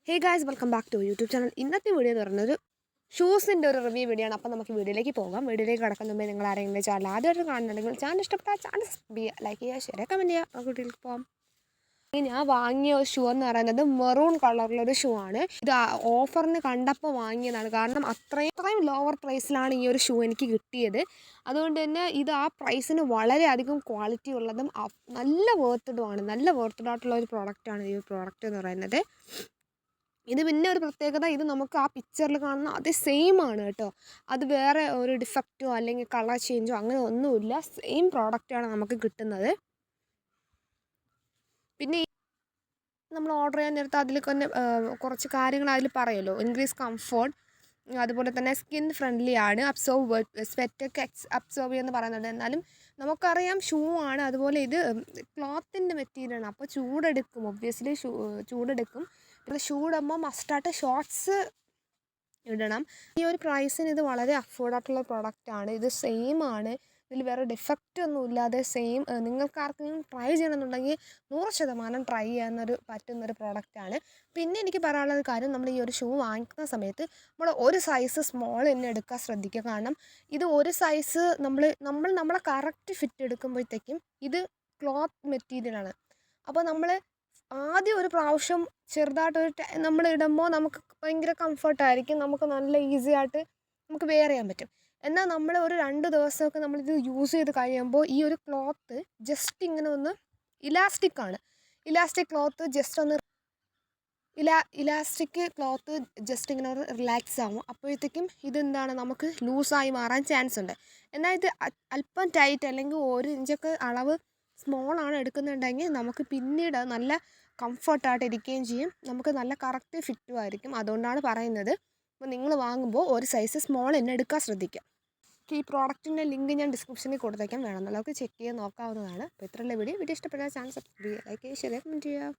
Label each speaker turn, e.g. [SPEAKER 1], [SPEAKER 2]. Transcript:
[SPEAKER 1] Hey guys, welcome back to YouTube channel. ഇന്നത്തെ video എന്ന് പറയുന്നത് ഷൂസിൻ്റെ ഒരു റിവ്യൂ വീഡിയോ ആണ്. അപ്പോൾ നമുക്ക് വീഡിയോയിലേക്ക് പോകാം. വീഡിയോയിലേക്ക് കടക്കുന്ന മുമ്പേ നിങ്ങൾ ആരെങ്കിലും ചാനൽ ആദ്യമായിട്ട് കാണുന്നുണ്ടെങ്കിൽ ചാനൽ ഇഷ്ടപ്പെട്ടാൽ ചാനൽ സബ്സ്ക്രൈബ് ചെയ്യുക, ലൈക്ക് ചെയ്യുക, ഷെയർ ചെയ്യുക, കമൻറ്റ് ചെയ്യുക. വീഡിയോയിലേക്ക് പോകാം. ഞാൻ വാങ്ങിയ ഷൂ എന്ന് പറയുന്നത് മെറൂൺ കളറിലൊരു ഷൂ ആണ്. ഇത് ഓഫറിന് കണ്ടപ്പോൾ വാങ്ങിയതാണ്. കാരണം അത്രയും ലോവർ പ്രൈസിലാണ് ഈ ഒരു ഷൂ എനിക്ക് കിട്ടിയത്. അതുകൊണ്ട് തന്നെ ഇത് ആ പ്രൈസിന് വളരെയധികം ക്വാളിറ്റി ഉള്ളതും നല്ല വേർത്തഡുമാണ്. നല്ല വേർത്തഡായിട്ടുള്ള ഒരു പ്രോഡക്റ്റാണ് ഈ ഒരു പ്രോഡക്റ്റ് എന്ന് പറയുന്നത്. ഇത് പിന്നെ ഒരു പ്രത്യേകത, ഇത് നമുക്ക് ആ പിക്ചറിൽ കാണുന്ന അതേ സെയിം ആണ് കേട്ടോ. അത് വേറെ ഒരു ഡിഫക്റ്റോ അല്ലെങ്കിൽ കളർ ചേഞ്ചോ അങ്ങനെ ഒന്നുമില്ല. സെയിം പ്രോഡക്റ്റാണ് നമുക്ക് കിട്ടുന്നത്. പിന്നെ നമ്മൾ ഓർഡർ ചെയ്യാൻ നേരത്ത് അതിൽ തന്നെ കുറച്ച് കാര്യങ്ങൾ അതിൽ പറയുമല്ലോ. ഇൻക്രീസ് കംഫോർട്ട്, അതുപോലെ തന്നെ സ്കിൻ ഫ്രണ്ട്ലി ആണ്, സ്വെറ്റൊക്കെ അബ്സോർബ് ചെയ്യുമെന്ന് പറയുന്നുണ്ട്. എന്നാലും നമുക്കറിയാം ഷൂ ആണ്. അതുപോലെ ഇത് ക്ലോത്തിൻ്റെ മെറ്റീരിയലാണ്. അപ്പോൾ ചൂടെടുക്കും, ഒബ്വിയസ്ലി ചൂടെടുക്കും. പിന്നെ ഷൂ ഇടുമ്പോൾ മസ്റ്റായിട്ട് ഷോർട്ട്സ് ഇടണം. ഈ ഒരു പ്രൈസിന് ഇത് വളരെ അഫോർഡായിട്ടുള്ള പ്രൊഡക്റ്റാണ്. ഇത് സെയിം ആണ്. ഇതിൽ വേറെ ഡിഫക്റ്റ് ഒന്നും ഇല്ലാതെ സെയിം. നിങ്ങൾക്ക് ആർക്കെങ്കിലും ട്രൈ ചെയ്യണമെന്നുണ്ടെങ്കിൽ 100% ട്രൈ ചെയ്യാനൊരു പറ്റുന്നൊരു പ്രോഡക്റ്റാണ്. പിന്നെ എനിക്ക് പറയാനുള്ളൊരു കാര്യം, നമ്മൾ ഈ ഒരു ഷൂ വാങ്ങിക്കുന്ന സമയത്ത് നമ്മൾ ഒരു സൈസ് സ്മോൾ തന്നെ എടുക്കാൻ ശ്രദ്ധിക്കുക. കാരണം ഇത് ഒരു സൈസ് നമ്മളെ കറക്റ്റ് ഫിറ്റ് എടുക്കുമ്പോഴത്തേക്കും ഇത് ക്ലോത്ത് മെറ്റീരിയലാണ്. അപ്പോൾ നമ്മൾ ആദ്യം ഒരു പ്രാവശ്യം ചെറുതായിട്ടൊരു നമ്മൾ ഇടുമ്പോൾ നമുക്ക് ഭയങ്കര കംഫർട്ടായിരിക്കും. നമുക്ക് നല്ല ഈസി ആയിട്ട് നമുക്ക് വെയർ ചെയ്യാൻ പറ്റും. എന്നാൽ നമ്മൾ ഒരു 2 ദിവസമൊക്കെ നമ്മളിത് യൂസ് ചെയ്ത് കഴിയുമ്പോൾ ഈ ഒരു ക്ലോത്ത് ജസ്റ്റ് ഇങ്ങനെ ഒന്ന് ഇലാസ്റ്റിക് ക്ലോത്ത് ജസ്റ്റ് ഒന്ന് ഇലാസ്റ്റിക് ക്ലോത്ത് ജസ്റ്റ് ഇങ്ങനെ ഒരു റിലാക്സ് ആവും. അപ്പോഴത്തേക്കും ഇതെന്താണ്, നമുക്ക് ലൂസായി മാറാൻ ചാൻസ് ഉണ്ട്. എന്നാൽ ഇത് അല്പം ടൈറ്റ് അല്ലെങ്കിൽ 1 ഇഞ്ചൊക്കെ അളവ് സ്മോളാണ് എടുക്കുന്നുണ്ടെങ്കിൽ നമുക്ക് പിന്നീട് നല്ല കംഫർട്ടായിട്ട് ഇരിക്കുകയും ചെയ്യും. നമുക്ക് നല്ല കറക്റ്റ് ഫിറ്റും ആയിരിക്കും. അതുകൊണ്ടാണ് പറയുന്നത്, അപ്പോൾ നിങ്ങൾ വാങ്ങുമ്പോൾ ഒരു സൈസ് സ്മോൾ തന്നെ എടുക്കാൻ ശ്രദ്ധിക്കുക. ഈ പ്രോഡക്റ്റിൻ്റെ ലിങ്ക് ഞാൻ ഡിസ്ക്രിപ്ഷനിൽ കൊടുത്തേക്കാം, വേണമെന്നുള്ളവർക്ക് ചെക്ക് ചെയ്ത് നോക്കാവുന്നതാണ്. അപ്പോൾ ഇത്രയുള്ള വീഡിയോ ഇഷ്ടപ്പെട്ടാൽ ചാനൽ സബ്സ്ക്രൈബ് ചെയ്യുക, ലൈക്ക് ചെയ്യുക, ഷെയർ ചെയ്യുക, കമൻറ്റ് ചെയ്യുക.